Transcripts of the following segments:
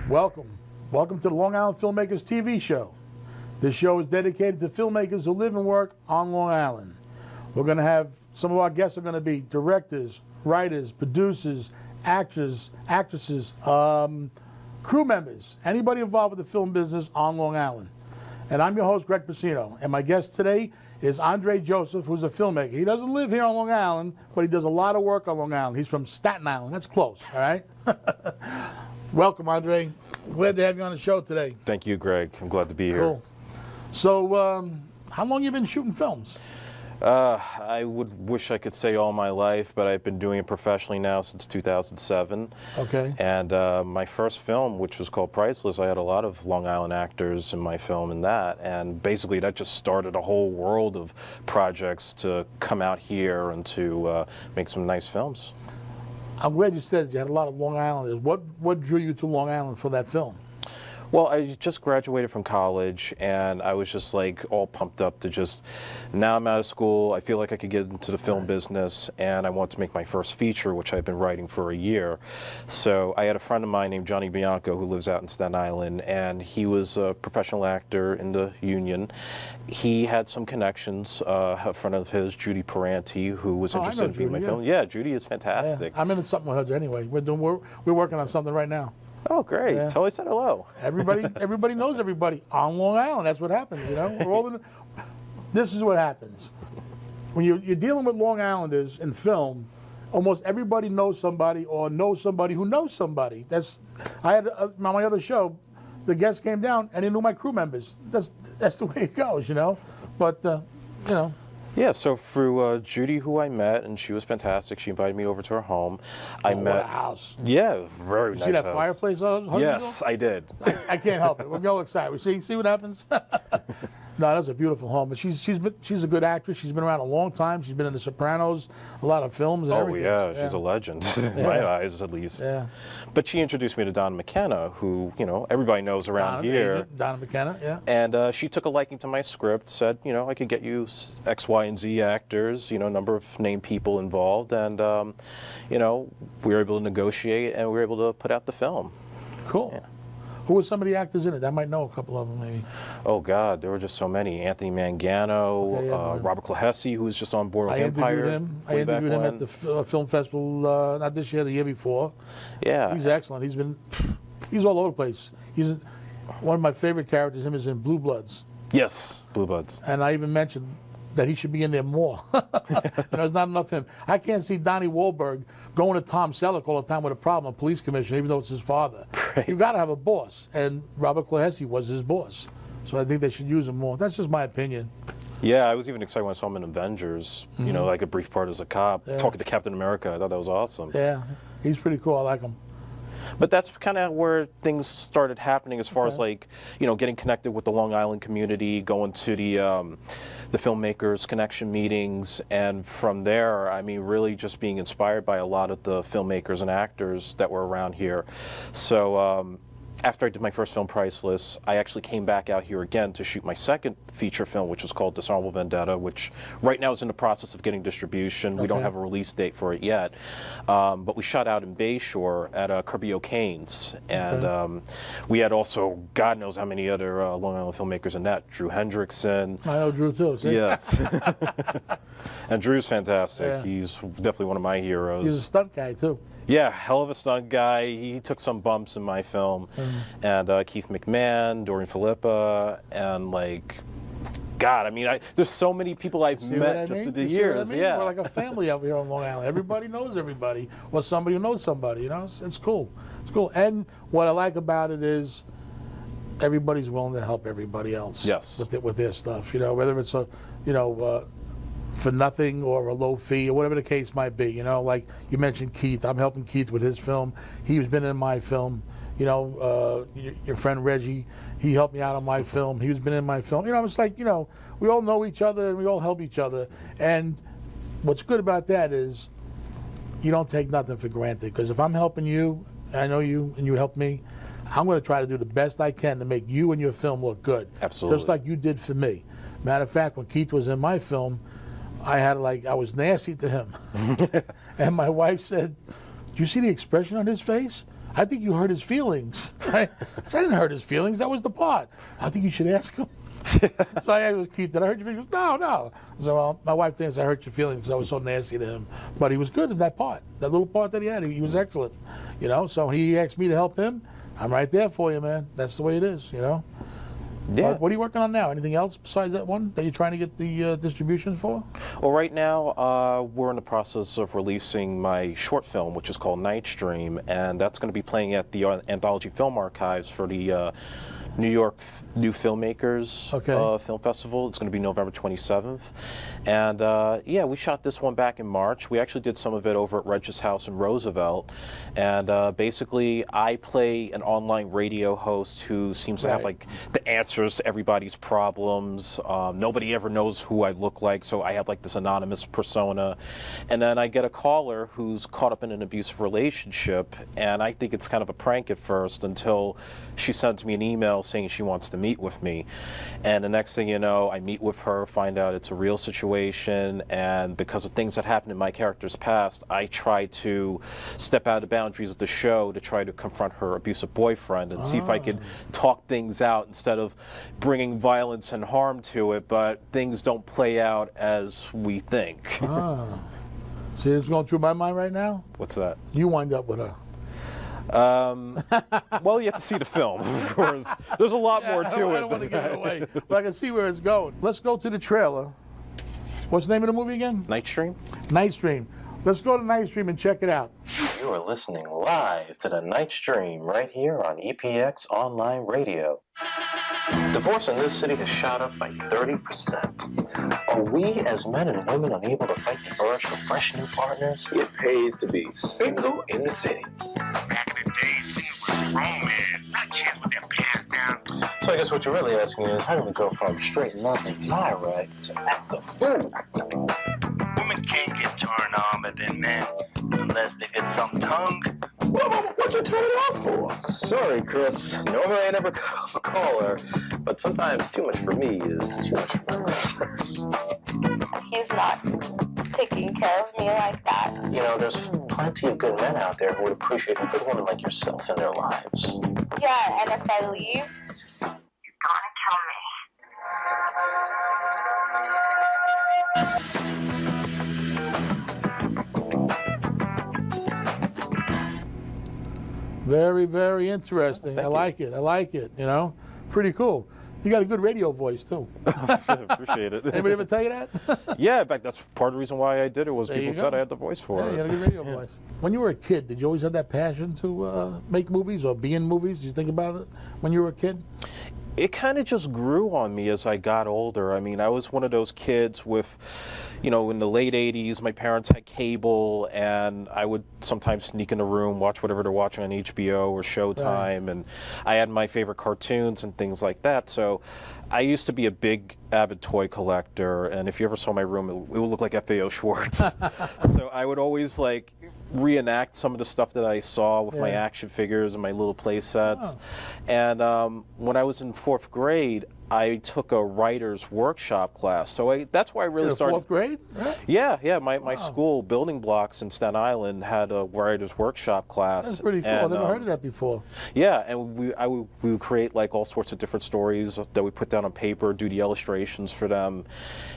Welcome to the Long Island Filmmakers TV show. This show is dedicated to filmmakers who live and work on Long Island. We're going to have, some of our guests are going to be directors, writers, producers, actors, actresses, crew members, anybody involved with the film business on Long Island. And I'm your host, Greg Pursino, and my guest today is Andre Joseph, who's a filmmaker. He doesn't live here on Long Island, but he does a lot of work on Long Island. He's from Staten Island. That's close, all right? Welcome, Andre. Glad to have you on the show today. Thank you, Greg. I'm glad to be here. Cool. So, how long you been shooting films? I would wish I could say all my life, but I've been doing it professionally now since 2007. Okay. And my first film, which was called Priceless, I had a lot of Long Island actors in my film in that. And basically that just started a whole world of projects to come out here and to make some nice films. I'm glad you said you had a lot of Long Islanders. What drew you to Long Island for that film? Well, I just graduated from college, and I was just like all pumped up to just, now I'm out of school, I feel like I could get into the film business, and I want to make my first feature, which I've been writing for a year. So I had a friend of mine named Johnny Bianco who lives out in Staten Island, and he was a professional actor in the union. He had some connections, a friend of his, Judy Paranti, who was interested in being my film. Yeah, Judy is fantastic. Yeah. I'm in something with her anyway. We're working on something right now. Oh, great. Yeah. Totally said hello. Everybody knows everybody on Long Island. That's what happens, you know? We're all in, this is what happens. When you're dealing with Long Islanders in film, almost everybody knows somebody or knows somebody who knows somebody. I had on my other show, the guest came down and he knew my crew members. That's the way it goes, you know? But, you know. Yeah, so through Judy, who I met, and she was fantastic. She invited me over to her home. I met. What a house! Yeah, very nice. See that house. fireplace? Yes, I did. I can't help it. We're all excited. We see what happens. No, that's a beautiful home. But she's a good actress. She's been around a long time. She's been in The Sopranos, a lot of films. And everything. Yeah, she's a legend in my eyes, at least. Yeah. But she introduced me to Donna McKenna, who everybody knows around here. Donna McKenna, yeah. And she took a liking to my script. Said, I could get you X, Y, and Z actors. Number of named people involved, and we were able to negotiate, and we were able to put out the film. Cool. Yeah. Who were some of the actors in it? I might know a couple of them, maybe. Oh, God, there were just so many. Anthony Mangano, Robert Clohessy, who was just on board with Empire. I interviewed him at the film festival, not this year, the year before. Yeah. He's excellent. He's all over the place. One of my favorite characters, him, is in Blue Bloods. Yes, Blue Bloods. And I even mentioned that he should be in there more. There's not enough of him. I can't see Donnie Wahlberg going to Tom Selleck all the time with a problem, a police commissioner, even though it's his father. Right. You've got to have a boss, and Robert Clohessy was his boss. So I think they should use him more. That's just my opinion. Yeah, I was even excited when I saw him in Avengers, like a brief part as a cop, talking to Captain America. I thought that was awesome. Yeah, he's pretty cool. I like him. But that's kind of where things started happening as far as getting connected with the Long Island community, going to the filmmakers connection meetings, and from there, I mean, really just being inspired by a lot of the filmmakers and actors that were around here. So after I did my first film, Priceless, I actually came back out here again to shoot my second feature film, which was called Dishonorable Vendetta, which right now is in the process of getting distribution. Okay. We don't have a release date for it yet. But we shot out in Bayshore at Kirby O'Kane's. And we had also, God knows how many other Long Island filmmakers in that. Drew Hendrickson. I know Drew too, see? Yes. And Drew's fantastic. Yeah. He's definitely one of my heroes. He's a stunt guy too. Yeah, hell of a stunt guy. He took some bumps in my film. And Keith McMahon, Dorian Philippa, and God, I mean, there's so many people I've met just through the years. Yeah, we're like a family out here on Long Island. Everybody knows everybody, or somebody who knows somebody. It's cool. It's cool. And what I like about it is everybody's willing to help everybody else. Yes. With their stuff. Whether it's for nothing or a low fee or whatever the case might be. Like you mentioned Keith. I'm helping Keith with his film. He's been in my film. Your friend Reggie, he helped me out on my film. He's been in my film. It's like, we all know each other and we all help each other. And what's good about that is you don't take nothing for granted. Because if I'm helping you, I know you and you help me, I'm going to try to do the best I can to make you and your film look good. Absolutely. Just like you did for me. Matter of fact, when Keith was in my film, I was nasty to him. And my wife said, do you see the expression on his face? I think you hurt his feelings. I didn't hurt his feelings. That was the part. I think you should ask him. So I asked Keith, did I hurt your feelings? No. I said, well, my wife thinks I hurt your feelings because I was so nasty to him. But he was good in that part. That little part that he had, he was excellent. You know, so he asked me to help him. I'm right there for you, man. That's the way it is, you know. Yeah. What are you working on now? Anything else besides that one that you're trying to get the distribution for? Well, right now we're in the process of releasing my short film, which is called Night Stream, and that's going to be playing at the Anthology Film Archives for the New York New Filmmakers Film Festival. It's going to be November 27th. And yeah, we shot this one back in March. We actually did some of it over at Regis House in Roosevelt. And basically, I play an online radio host who seems to have like the answers to everybody's problems. Nobody ever knows who I look like, so I have like this anonymous persona. And then I get a caller who's caught up in an abusive relationship, and I think it's kind of a prank at first until she sends me an email saying she wants to meet with me. And the next thing you know, I meet with her, find out it's a real situation, and because of things that happened in my character's past, I try to step out of the boundaries of the show to try to confront her abusive boyfriend and see if I could talk things out instead of bringing violence and harm to it, but things don't play out as we think. See what's going through my mind right now? What's that? You wind up with her. Well, you have to see the film, of course. There's a lot more to it. I don't want to give it away, but I can see where it's going. Let's go to the trailer. What's the name of the movie again? Night Stream? Night Stream. Let's go to Night Stream and check it out. You are listening live to the Night Stream right here on EPX Online Radio. Divorce in this city has shot up by 30%. Are we, as men and women, unable to fight the urge for fresh new partners? It pays to be single in the city. Back in the day, single was a grown man, not kids with their pants down. So I guess what you're really asking is, how do we go from straighten up and fly right to act the fool? Women can't get turned on by their men unless they get some tongue. What you turn it off for? Sorry, Chris. Normally I never cut off a caller, but sometimes too much for me is too much for others. He's not taking care of me like that. You know, there's plenty of good men out there who would appreciate a good woman like yourself in their lives. Yeah, and if I leave, You're gonna kill me. Very, very interesting. I like it. I like it. You know, pretty cool. You got a good radio voice too. Appreciate it. Anybody ever tell you that? Yeah, in fact, that's part of the reason why I did it was There you people said go. I had the voice for Yeah, it. you got a good radio voice. When you were a kid, did you always have that passion to make movies or be in movies? Did you think about it when you were a kid? It kind of just grew on me as I got older. I mean, I was one of those kids with, you know, in the late 80s, my parents had cable, and I would sometimes sneak in the room, watch whatever they're watching on HBO or Showtime, and I had my favorite cartoons and things like that. So I used to be a big avid toy collector, and if you ever saw my room, it would look like FAO Schwartz. So I would always like reenact some of the stuff that I saw with my action figures and my little play sets. And when I was in 4th grade, I took a writer's workshop class. So that's why I really started. 4th grade? Right? Yeah. My school, Building Blocks in Staten Island, had a writer's workshop class. That's pretty cool. And, I've never heard of that before. Yeah, and we would create like all sorts of different stories that we put down on paper, do the illustrations for them.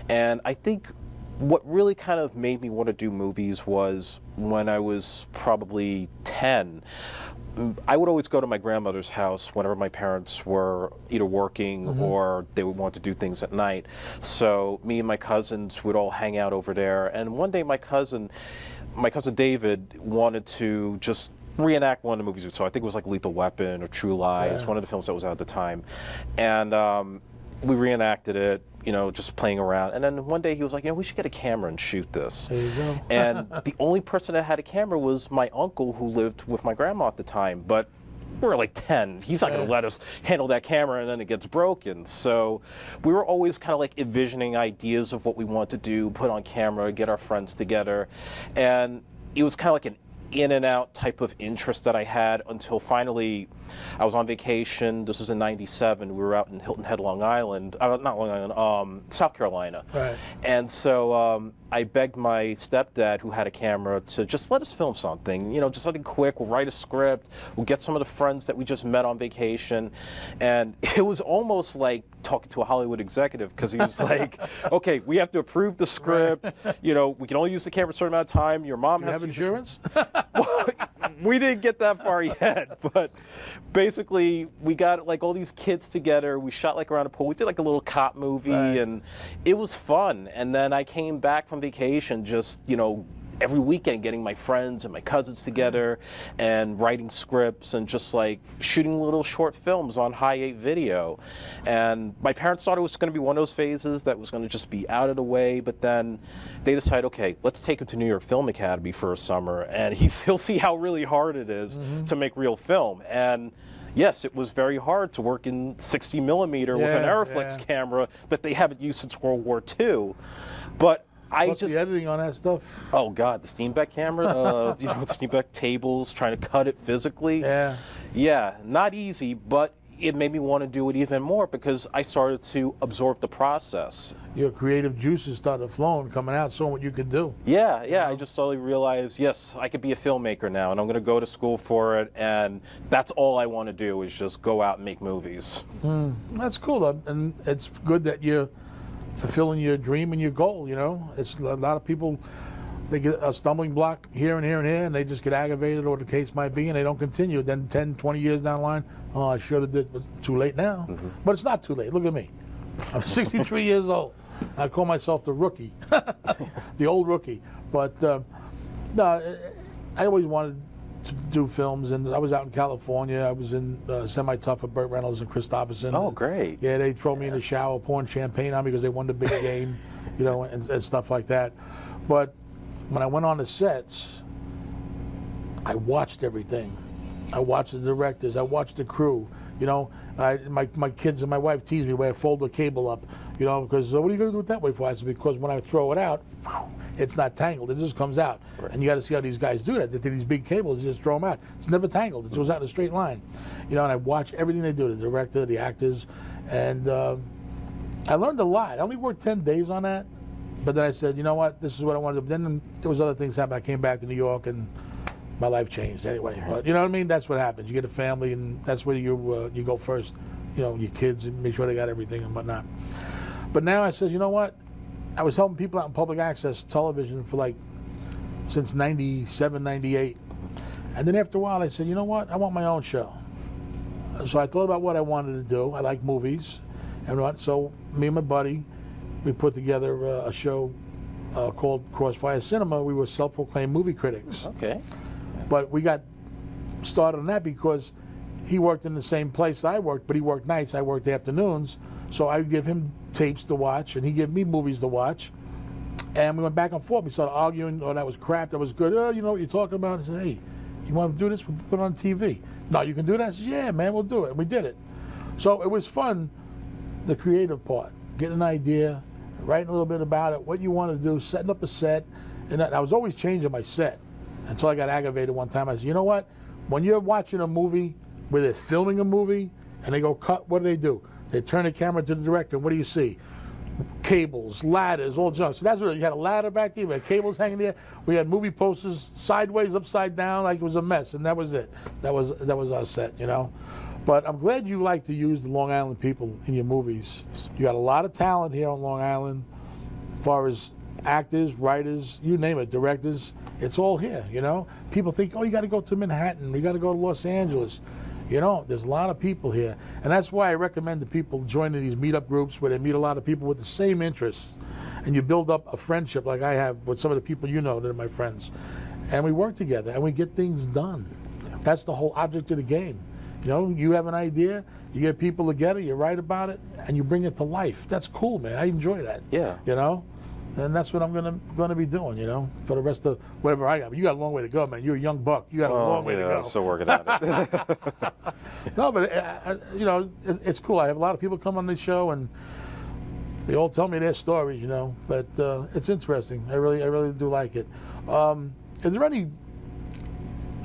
And I think what really kind of made me want to do movies was when I was probably 10. I would always go to my grandmother's house whenever my parents were either working or they would want to do things at night. So me and my cousins would all hang out over there. And one day my cousin David wanted to just reenact one of the movies we saw. I think it was like Lethal Weapon or True Lies, one of the films that was out at the time. And we reenacted it, you know, just playing around. And then one day he was like, you know, we should get a camera and shoot this. There you go. And the only person that had a camera was my uncle who lived with my grandma at the time. But we were like 10. He's not going to let us handle that camera and then it gets broken. So we were always kind of like envisioning ideas of what we want to do, put on camera, get our friends together. And it was kind of like an in and out type of interest that I had until finally I was on vacation. This was in '97. We were out in Hilton Head, Long Island, not Long Island, South Carolina. Right. And so I begged my stepdad, who had a camera, to just let us film something, just something quick. We'll write a script, we'll get some of the friends that we just met on vacation. And it was almost like talking to a Hollywood executive, because he was like, okay, we have to approve the script, we can only use the camera a certain amount of time, your mom has have insurance? We didn't get that far yet, but basically we got like all these kids together, we shot like around a pool, we did like a little cop movie, and it was fun. And then I came back from vacation just, every weekend getting my friends and my cousins together and writing scripts and just like shooting little short films on Hi8 video. And my parents thought it was going to be one of those phases that was going to just be out of the way, but then they decided, okay, let's take him to New York Film Academy for a summer, and he'll see how really hard it is to make real film. And yes, it was very hard to work in 60 millimeter with an Aeroflex camera that they haven't used since World War II. But What's the editing on that stuff? Oh God, the Steenbeck camera, the Steenbeck tables, trying to cut it physically. Yeah, not easy, but it made me want to do it even more because I started to absorb the process. Your creative juices started flowing, coming out, showing what you could do. Yeah, I just slowly realized, yes, I could be a filmmaker now, and I'm going to go to school for it, and that's all I want to do is just go out and make movies. That's cool, though. And it's good that you're fulfilling your dream and your goal, It's a lot of people, they get a stumbling block here and here and here, and they just get aggravated, or the case might be, and they don't continue. Then 10, 20 years down the line, oh, I should have did, but too late now. But it's not too late. Look at me. I'm 63 years old. I call myself the rookie, the old rookie. But no, I always wanted to do films, and I was out in California. I was in Semi-Tough with Burt Reynolds and Christopherson. Oh, great. Yeah, they'd throw me in the shower pouring champagne on me because they won the big game, and stuff like that. But when I went on the sets, I watched everything. I watched the directors. I watched the crew. My kids and my wife tease me when I fold the cable up, because what are you going to do with that way for? I said, because when I throw it out, it's not tangled. It just comes out. Right. And you got to see how these guys do that. They take these big cables, just throw them out. It's never tangled. It goes out in a straight line. And I watch everything they do, the director, the actors, and I learned a lot. I only worked 10 days on that, but then I said, you know what, this is what I wanted to do. Then there was other things happened. I came back to New York, and my life changed anyway. But you know what I mean? That's what happens. You get a family, and that's where you go first. Your kids, and make sure they got everything and whatnot. But now I said, you know what? I was helping people out in public access television for since 97, 98. And then after a while I said, you know what? I want my own show. So I thought about what I wanted to do. I like movies. So me and my buddy, we put together a show called Crossfire Cinema. We were self-proclaimed movie critics. Okay. But we got started on that because he worked in the same place I worked, but he worked nights, I worked afternoons. So I would give him tapes to watch, and he'd give me movies to watch. And we went back and forth. We started arguing, that was crap, that was good. Oh, you know what you're talking about? I said, hey, you want to do this? We'll put it on TV. No, you can do that? I said, yeah, man, we'll do it. And we did it. So it was fun, the creative part, getting an idea, writing a little bit about it, what you want to do, setting up a set. And I was always changing my set until I got aggravated one time. I said, you know what? When you're watching a movie where they're filming a movie and they go cut, what do? They turn the camera to the director, and what do you see? Cables, ladders, all junk. So that's what you had, a ladder back there, we had cables hanging there. We had movie posters sideways, upside down, like it was a mess, and that was it. That was our set, But I'm glad you like to use the Long Island people in your movies. You got a lot of talent here on Long Island, as far as actors, writers, you name it, directors. It's all here, People think, oh, you got to go to Manhattan, you got to go to Los Angeles. There's a lot of people here. And that's why I recommend to people joining these meetup groups where they meet a lot of people with the same interests. And you build up a friendship like I have with some of the people that are my friends. And we work together and we get things done. That's the whole object of the game. You have an idea, you get people together, you write about it, and you bring it to life. That's cool, man. I enjoy that. Yeah. And that's what I'm gonna be doing, for the rest of whatever I got. But you got a long way to go, man. You're a young buck. You got a long way to go. I'm still working at it. No, but it's cool. I have a lot of people come on this show, and they all tell me their stories, But it's interesting. I really do like it. Is there any?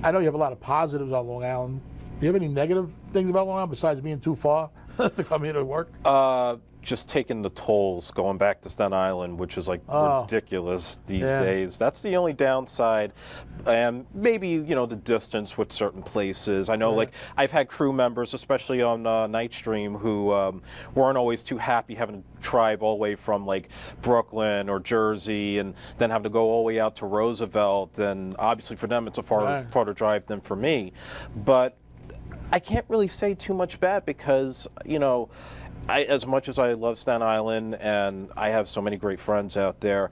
I know you have a lot of positives on Long Island. Do you have any negative things about Long Island besides being too far to come here to work? just taking the tolls going back to Staten Island, which is like ridiculous these days. That's the only downside. And maybe, you know, the distance with certain places. I know, like, I've had crew members, especially on Nightstream, who weren't always too happy having to drive all the way from, like, Brooklyn or Jersey and then having to go all the way out to Roosevelt. And obviously for them, it's a farther drive than for me. But I can't really say too much bad because, you know, as much as I love Staten Island and I have so many great friends out there,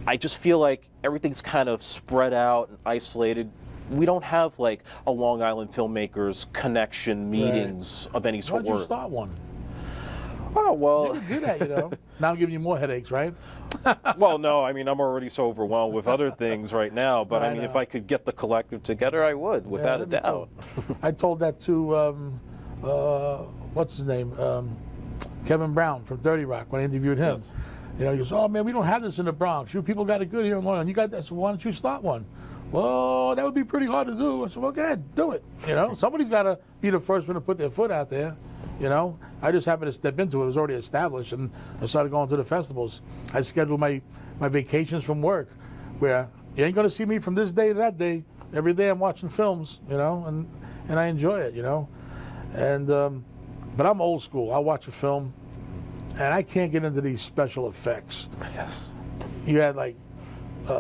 I just feel like everything's kind of spread out and isolated. We don't have like a Long Island Filmmakers connection meetings of any sort. Why don't you start one? Oh, well. You can do that, you know. Now I'm giving you more headaches, right? Well, no, I mean, I'm already so overwhelmed with other things right now, but I mean, if I could get the collective together, I would, without a doubt. Cool. I told that to, what's his name? Kevin Brown from 30 Rock when I interviewed him. Yes. You know, he goes, oh man, we don't have this in the Bronx. You people got it good here in Long Island. You got that, so why don't you start one? Well, that would be pretty hard to do. I said, well, go ahead, do it. You know, somebody's got to be the first one to put their foot out there. You know, I just happened to step into it. It was already established, and I started going to the festivals. I scheduled my vacations from work, where you ain't going to see me from this day to that day. Every day I'm watching films, you know, and I enjoy it, you know. And but I'm old school. I'll watch a film, and I can't get into these special effects. Yes. You had like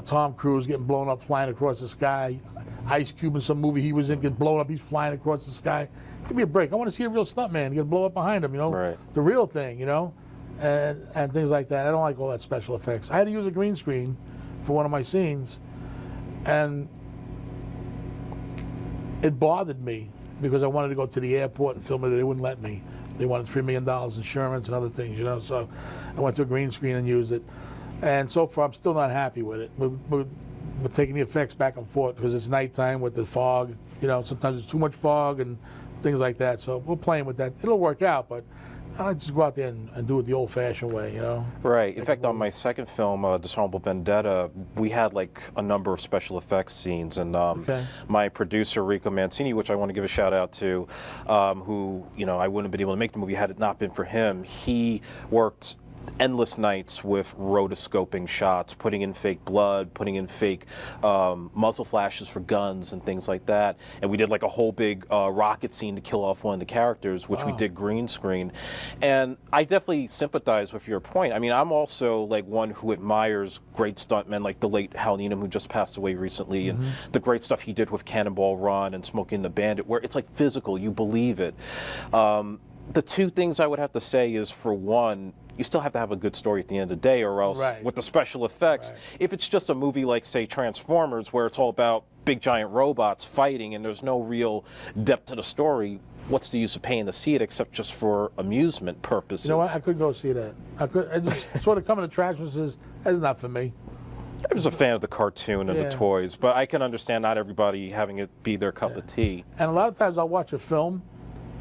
Tom Cruise getting blown up, flying across the sky. Ice Cube in some movie he was in get blown up. He's flying across the sky. Give me a break. I want to see a real stuntman get blow up behind him, you know, the real thing, you know, and things like that. I don't like all that special effects. I had to use a green screen for one of my scenes, and it bothered me because I wanted to go to the airport and film it. They wouldn't let me. They wanted $3 million insurance and other things, you know, so I went to a green screen and used it. And so far, I'm still not happy with it. We're taking the effects back and forth because it's nighttime with the fog. You know, sometimes it's too much fog and things like that. So we're playing with that. It'll work out, but I just go out there and do it the old-fashioned way, you know? Right. In fact, on my second film, Dishonorable Vendetta, we had like a number of special effects scenes, and my producer, Rico Mancini, which I want to give a shout out to, who, you know, I wouldn't have been able to make the movie had it not been for him. He worked endless nights with rotoscoping shots, putting in fake blood, putting in fake muzzle flashes for guns and things like that. And we did like a whole big rocket scene to kill off one of the characters, which we did green screen. And I definitely sympathize with your point. I mean, I'm also like one who admires great stuntmen like the late Hal Needham, who just passed away recently, and the great stuff he did with Cannonball Run and Smoking the Bandit, where it's like physical, you believe it. The two things I would have to say is, for one, you still have to have a good story at the end of the day, or else with the special effects, if it's just a movie like, say, Transformers, where it's all about big giant robots fighting and there's no real depth to the story, what's the use of paying to see it except just for amusement purposes? You know what? I could go see that. I just sort of come in attractions says, that's not for me. I was a fan of the cartoon and the toys, but I can understand not everybody having it be their cup of tea. And a lot of times I'll watch a film,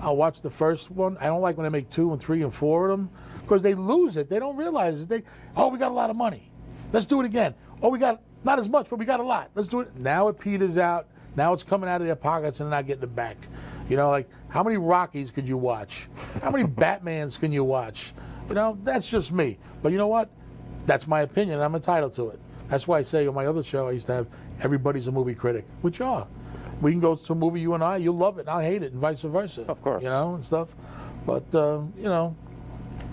I'll watch the first one. I don't like when they make 2 and 3 and 4 of them, because they lose it. They don't realize it. Oh, we got a lot of money. Let's do it again. Oh, we got not as much, but we got a lot. Let's do it. Now it peters out. Now it's coming out of their pockets and they're not getting it back. You know, like, how many Rockies could you watch? How many Batmans can you watch? You know, that's just me. But you know what? That's my opinion. I'm entitled to it. That's why I say on my other show, I used to have everybody's a movie critic, which you are. We can go to a movie, you and I, you'll love it, and I'll hate it, and vice versa. Of course. You know, and stuff. But, you know,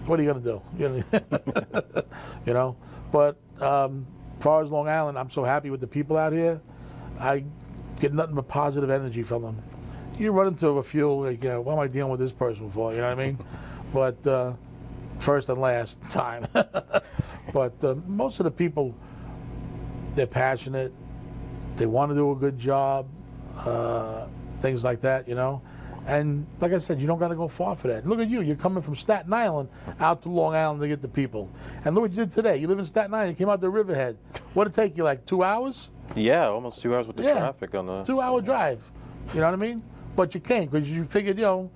what are you going to do? You know? But as far as Long Island, I'm so happy with the people out here. I get nothing but positive energy from them. You run into a few, like, you know, what am I dealing with this person for? You know what I mean? But first and last time. But most of the people, they're passionate. They want to do a good job. Things like that, you know. And like I said, you don't got to go far for that. Look at you. You're coming from Staten Island out to Long Island to get the people. And look what you did today. You live in Staten Island. You came out to Riverhead. What did it take you, like 2 hours? Yeah, almost 2 hours with the traffic on the... 2-hour drive. You know what I mean? But you came because you figured, you know,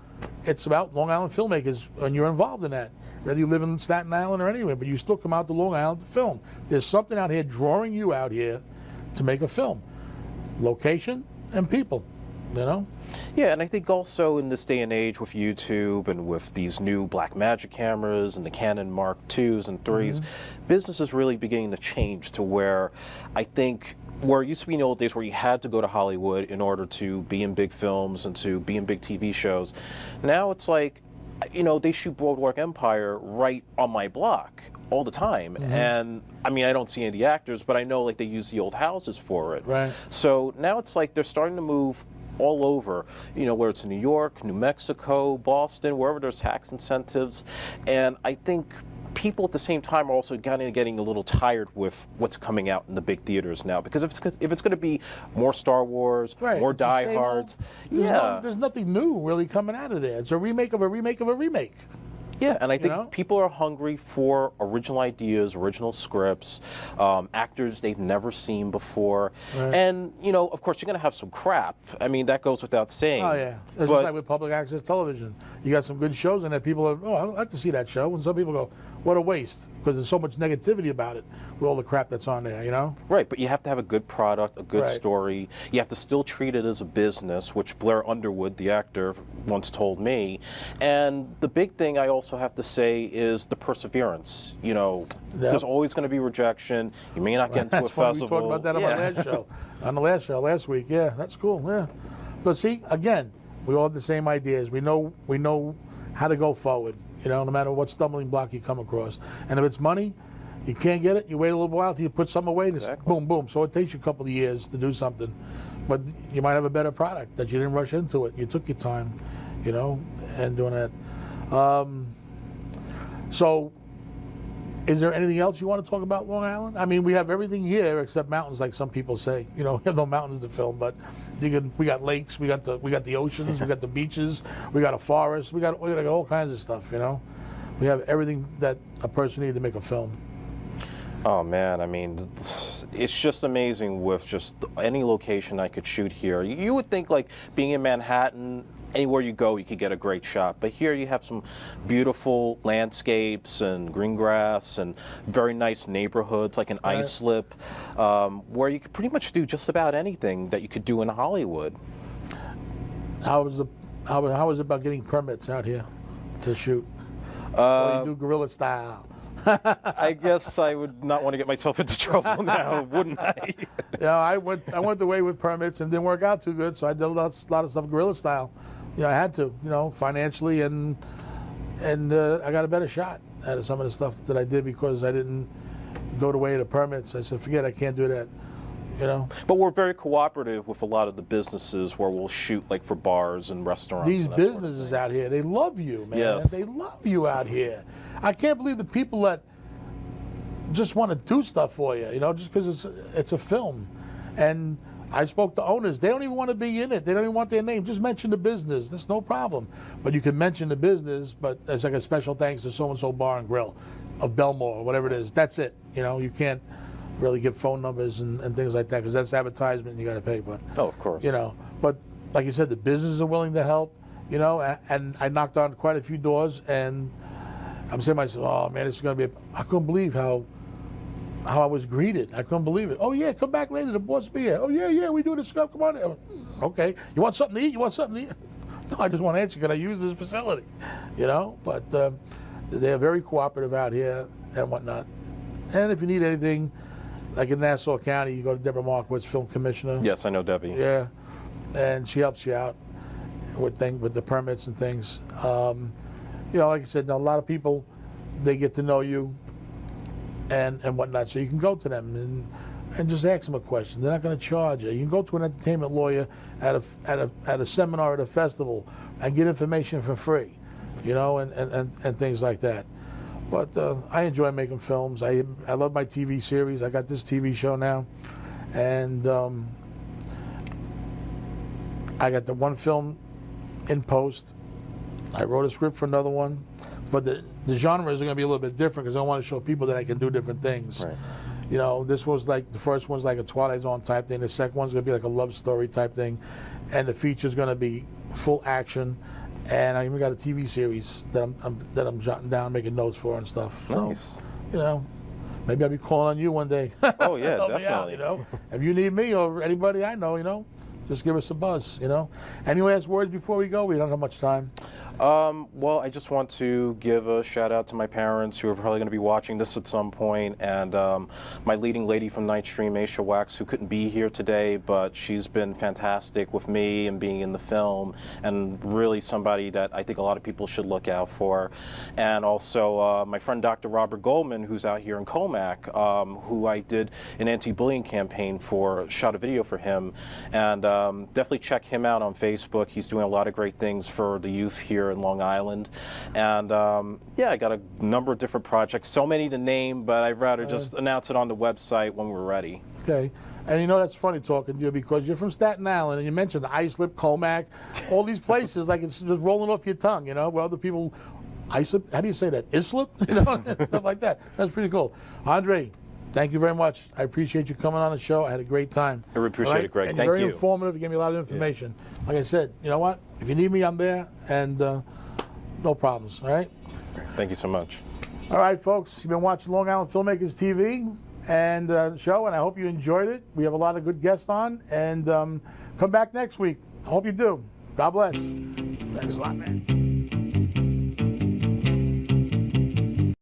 it's about Long Island filmmakers and you're involved in that. Whether you live in Staten Island or anywhere, but you still come out to Long Island to film. There's something out here drawing you out here to make a film. Location and people. you know? Yeah, and I think also in this day and age with YouTube and with these new Blackmagic cameras and the Canon Mark IIs and IIIs, business is really beginning to change to where I think where it used to be in the old days where you had to go to Hollywood in order to be in big films and to be in big TV shows. Now it's like, you know, they shoot Boardwalk Empire right on my block all the time. And I mean, I don't see any of the actors, but I know like they use the old houses for it. Right. So now it's like they're starting to move all over, you know, whether it's in New York, New Mexico, Boston, wherever there's tax incentives. And I think people at the same time are also kind of getting a little tired with what's coming out in the big theaters now, because if it's going to be more Star Wars, Right. more It's the same diehards, old- there's nothing new really coming out of there. It's a remake of a remake of a remake. Yeah, and I think know? people are hungry for original ideas, original scripts, actors they've never seen before. Right. And, you know, of course, you're going to have some crap. I mean, that goes without saying. Oh, yeah. It's just But- like with public access television. You got some good shows in there. People are, oh, I'd like to see that show. And some people go, what a waste, because there's so much negativity about it with all the crap that's on there, you know? Right, but you have to have a good product, a good Right. story. You have to still treat it as a business, which Blair Underwood, the actor, once told me. And the big thing I also have to say is the perseverance. You know, Yep. there's always going to be rejection. You may not get into That's a funny. festival. We talked about that on my last show. On the last show last week. Yeah, that's cool. Yeah. But see, again, we all have the same ideas. We know how to go forward, you know, no matter what stumbling block you come across. And if it's money, you can't get it, you wait a little while till you put some away, and it's Exactly. boom, boom. So it takes you a couple of years to do something. But you might have a better product that you didn't rush into it. You took your time, you know, and doing that. So is there anything else you want to talk about Long Island? I mean, we have everything here except mountains, like some people say. You know, we have no mountains to film, but we got lakes, we got the oceans, we got the beaches, we got a forest, we got all kinds of stuff. You know, we have everything that a person needs to make a film. Oh man, I mean, it's just amazing with just any location I could shoot here. You would think like being in Manhattan, anywhere you go, you could get a great shot. But here you have some beautiful landscapes and green grass and very nice neighborhoods, like an Right. islip, where you could pretty much do just about anything that you could do in Hollywood. How was it about getting permits out here to shoot? Or you do guerrilla style? I guess I would not want to get myself into trouble now, wouldn't I? Yeah, I went the way with permits and didn't work out too good, so I did a lot of stuff guerrilla style. You know, I had to, you know, financially, and I got a better shot out of some of the stuff that I did because I didn't go the way of the permits. I said, forget, I can't do that, you know. But we're very cooperative with a lot of the businesses where we'll shoot like for bars and restaurants. These and that sort of businesses thing. out here, they love you, man. Yes. They love you out here. I can't believe the people that just want to do stuff for you, you know, just because it's a film. And I spoke to owners. They don't even want to be in it. They don't even want their name. Just mention the business. That's no problem. But you can mention the business, but it's like a special thanks to so-and-so bar and grill of Belmore or whatever it is. That's it. You know, you can't really give phone numbers and things like that because that's advertisement and you got to pay. But, Oh, of course. you know, but like you said, the businesses are willing to help, you know, and I knocked on quite a few doors and I'm saying to myself, oh man, this is going to be, I couldn't believe how I was greeted. I couldn't believe it. Oh yeah, come back later, the boss will be here. Oh yeah, we do this stuff, come on in. Okay, you want something to eat? You want something to eat? No, I just want to answer, can I use this facility? You know, but they're very cooperative out here and whatnot. And if you need anything, like in Nassau County, you go to Deborah Markowitz, film commissioner. Yes, I know Debbie. Yeah, and she helps you out with the permits and things. You know, like I said, a lot of people, they get to know you and whatnot, so you can go to them and just ask them a question. They're not going to charge you. You can go to an entertainment lawyer at a seminar at a festival and get information for free, you know, and things like that. But I enjoy making films. I love my TV series. I got this TV show now, and I got the one film in post. I wrote a script for another one, but the genres are going to be a little bit different because I want to show people that I can do different things. Right. You know, this was like, the first one's like a Twilight Zone type thing. The second one's going to be like a love story type thing. And the feature's going to be full action. And I even got a TV series that I'm jotting down, making notes for and stuff. Nice. So, you know, maybe I'll be calling on you one day. Oh yeah, Help me out, definitely. you know, if you need me or anybody I know, you know, just give us a buzz, you know. Any last words before we go? We don't have much time. Well, I just want to give a shout out to my parents who are probably going to be watching this at some point, and my leading lady from Nightstream, Aisha Wax, who couldn't be here today, but she's been fantastic with me and being in the film, and really somebody that I think a lot of people should look out for. And also my friend Dr. Robert Goldman, who's out here in Comac, who I did an anti-bullying campaign for, shot a video for him, and definitely check him out on Facebook. He's doing a lot of great things for the youth here in Long Island. And yeah, I got a number of different projects, so many to name, but I'd rather just announce it on the website when we're ready. Okay. And you know, that's funny talking to you because you're from Staten Island and you mentioned Islip, Comac, all these places, like it's just rolling off your tongue, you know. Well, other people, Islip, how do you say that? Islip? You know, stuff like that. That's pretty cool. Andre, thank you very much. I appreciate you coming on the show. I had a great time. I really appreciate it, Greg. And Thank you're you. very informative. You gave me a lot of information. Like I said, you know what? If you need me, I'm there, and no problems, all right? Thank you so much. All right, folks. You've been watching Long Island Filmmakers TV and show, and I hope you enjoyed it. We have a lot of good guests on, and come back next week. I hope you do. God bless. Thanks a lot, man.